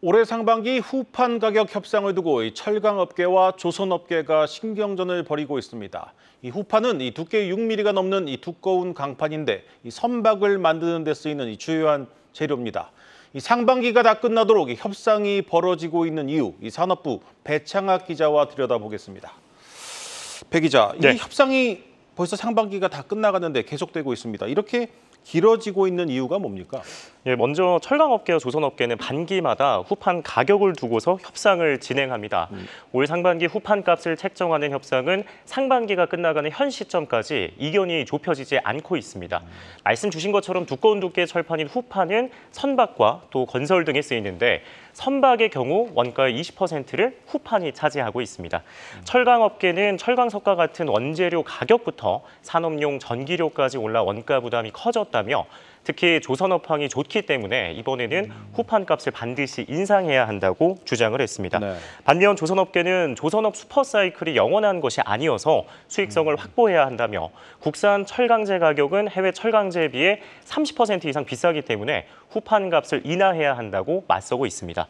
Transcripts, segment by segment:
올해 상반기 후판 가격 협상을 두고 철강업계와 조선업계가 신경전을 벌이고 있습니다. 이 후판은 두께 6mm가 넘는 두꺼운 강판인데 선박을 만드는 데 쓰이는 주요한 재료입니다. 상반기가 다 끝나도록 협상이 벌어지고 있는 이유, 산업부 배창학 기자와 들여다보겠습니다. 배 기자, 이 협상이 벌써 상반기가 다 끝나가는데 계속되고 있습니다. 이렇게 길어지고 있는 이유가 뭡니까? 먼저 철강업계와 조선업계는 반기마다 후판 가격을 두고서 협상을 진행합니다. 올 상반기 후판 값을 책정하는 협상은 상반기가 끝나가는 현 시점까지 이견이 좁혀지지 않고 있습니다. 말씀 주신 것처럼 두꺼운 두께의 철판인 후판은 선박과 또 건설 등에 쓰이는데 선박의 경우 원가의 20%를 후판이 차지하고 있습니다. 철강업계는 철강석과 같은 원재료 가격부터 산업용 전기료까지 올라 원가 부담이 커졌다며 특히 조선업황이 좋기 때문에 이번에는 후판 값을 반드시 인상해야 한다고 주장을 했습니다. 반면 조선업계는 조선업 슈퍼사이클이 영원한 것이 아니어서 수익성을 확보해야 한다며 국산 철강제 가격은 해외 철강제에 비해 30% 이상 비싸기 때문에 후판 값을 인하해야 한다고 맞서고 있습니다.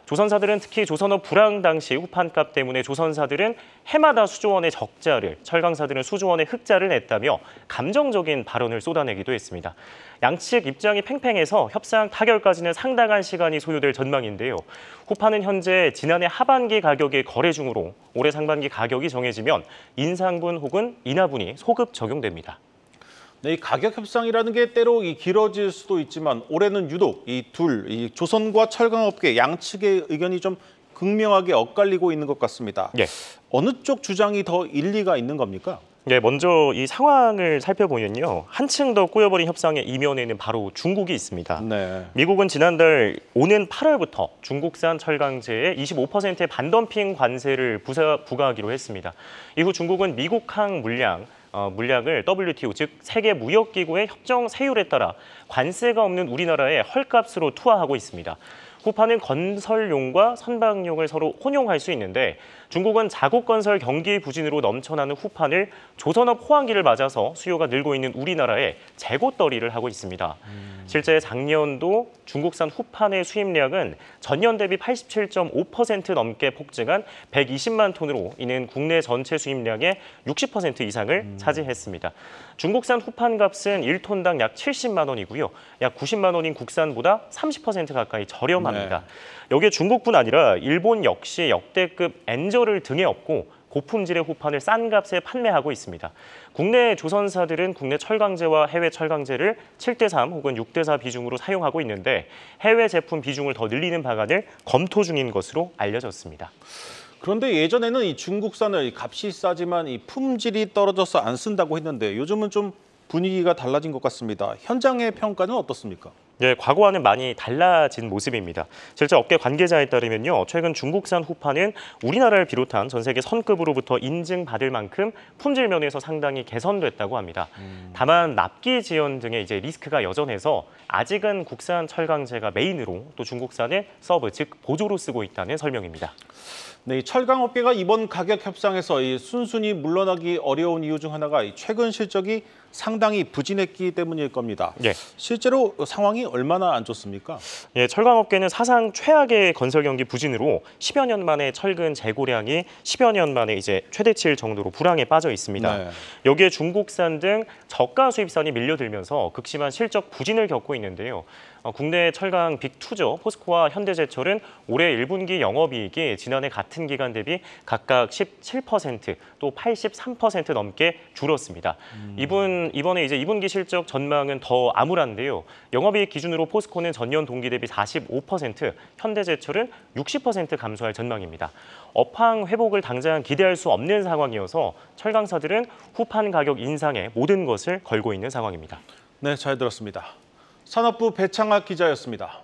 조선사들은 특히 조선업 불황 당시 후판 값 때문에 조선사들은 해마다 수조 원의 적자를, 철강사들은 수조 원의 흑자를 냈다며 감정적인 발언을 쏟아내기도 했습니다. 양측 입장이 팽팽해서 협상 타결까지는 상당한 시간이 소요될 전망인데요. 후판은 현재 지난해 하반기 가격의 거래 중으로 올해 상반기 가격이 정해지면 인상분 혹은 인하분이 소급 적용됩니다. 이 가격 협상이라는 게 때로 길어질 수도 있지만 올해는 유독 조선과 철강업계 양측의 의견이 좀 극명하게 엇갈리고 있는 것 같습니다. 어느 쪽 주장이 더 일리가 있는 겁니까? 먼저 이 상황을 살펴보면요. 한층 더 꼬여버린 협상의 이면에는 바로 중국이 있습니다. 미국은 지난달 오는 8월부터 중국산 철강제에 25%의 반덤핑 관세를 부과하기로 했습니다. 이후 중국은 미국항 물량을 WTO, 즉 세계무역기구의 협정 세율에 따라 관세가 없는 우리나라에 헐값으로 투하하고 있습니다. 후판은 건설용과 선박용을 서로 혼용할 수 있는데 중국은 자국 건설 경기 부진으로 넘쳐나는 후판을 조선업 호황기를 맞아서 수요가 늘고 있는 우리나라에 재고 떨이를 하고 있습니다. 실제 작년도 중국산 후판의 수입량은 전년 대비 87.5% 넘게 폭증한 120만 톤으로 이는 국내 전체 수입량의 60% 이상을 차지했습니다. 중국산 후판 값은 1톤당 약 70만 원이고요. 약 90만 원인 국산보다 30% 가까이 저렴합니다. 여기에 중국뿐 아니라 일본 역시 역대급 엔저를 등에 업고 고품질의 후판을 싼 값에 판매하고 있습니다. 국내 조선사들은 국내 철강제와 해외 철강제를 7:3 혹은 6:4 비중으로 사용하고 있는데 해외 제품 비중을 더 늘리는 방안을 검토 중인 것으로 알려졌습니다. 그런데 예전에는 중국산을 값이 싸지만 품질이 떨어져서 안 쓴다고 했는데 요즘은 좀 분위기가 달라진 것 같습니다. 현장의 평가는 어떻습니까? 과거와는 많이 달라진 모습입니다. 실제 업계 관계자에 따르면요, 최근 중국산 후판은 우리나라를 비롯한 전 세계 선급으로부터 인증받을 만큼 품질 면에서 상당히 개선됐다고 합니다. 다만 납기 지연 등의 리스크가 여전해서 아직은 국산 철강제가 메인으로 또 중국산은 서브, 즉 보조로 쓰고 있다는 설명입니다. 이 철강업계가 이번 가격 협상에서 순순히 물러나기 어려운 이유 중 하나가 최근 실적이 상당히 부진했기 때문일 겁니다. 실제로 상황이 얼마나 안 좋습니까? 철강업계는 사상 최악의 건설 경기 부진으로 10여 년 만에 철근 재고량이 10여 년 만에 최대치일 정도로 불황에 빠져 있습니다. 여기에 중국산 등 저가 수입산이 밀려들면서 극심한 실적 부진을 겪고 있는데요. 국내 철강 빅2죠. 포스코와 현대제철은 올해 1분기 영업이익이 지난해 같은 기간 대비 각각 17%, 또 83% 넘게 줄었습니다. 이번에 2분기 실적 전망은 더 암울한데요. 영업이익 기준으로 포스코는 전년 동기 대비 45%, 현대제철은 60% 감소할 전망입니다. 업황 회복을 당장 기대할 수 없는 상황이어서 철강사들은 후판 가격 인상에 모든 것을 걸고 있는 상황입니다. 네, 잘 들었습니다. 산업부 배창학 기자였습니다.